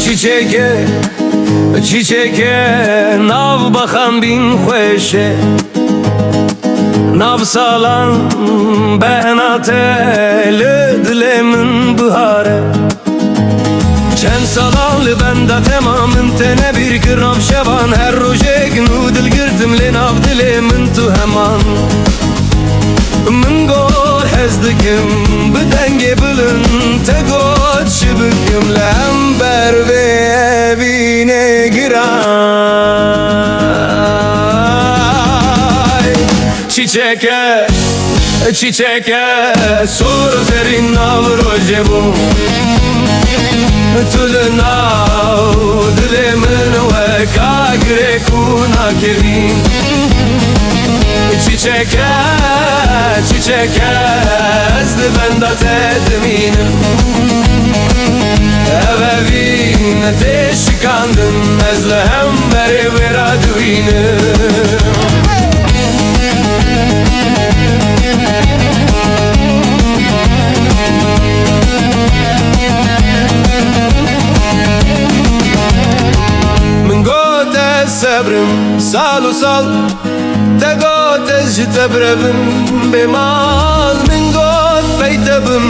çiçeke çiçeke nav bakan bin xoşe nav salan benateli dilemin bihare çen salanlı benda temamın tene bir kırnav şevan her rojek nu dilgirtim le nav dilemin tu heman min gol hezdikim bidenge bilin te got şibikim lember ve evine giray çiçeke çiçeke sor zerin nav rojebum tülü nav dilemin ve kagre kuna kirin çiçeke çiçeke ezdi benda tedminim evevin teşkandım ezlehem beri veraduinim sabrim salu sal te got ez jitebrevim bemal min got beytebim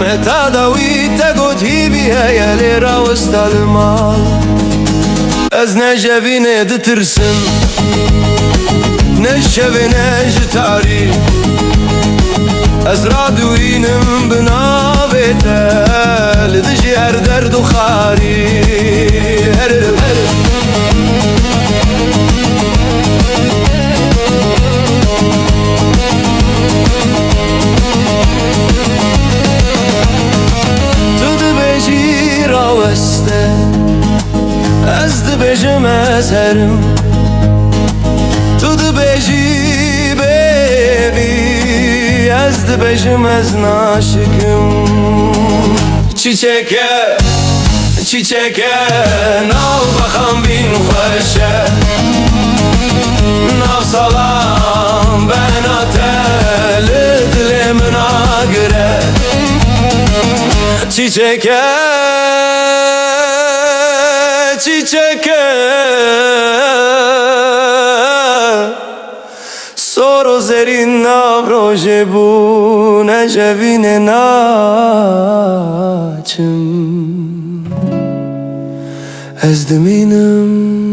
heta dawi te got hivi heyeli ravustalmal ez ne jevine ditirsin ne şevine jitari ez raduinim binavete lidji her derdu khari ez dibêjim ez herim tu dibêjî bêvî ez dibêjim ez naşikim çiçeke çiçeke nav bakan bin xoşe nav salam benateli dilemin agire çiçeke çiçeke soro zerin nav rojebun ecevine naçım ez diminim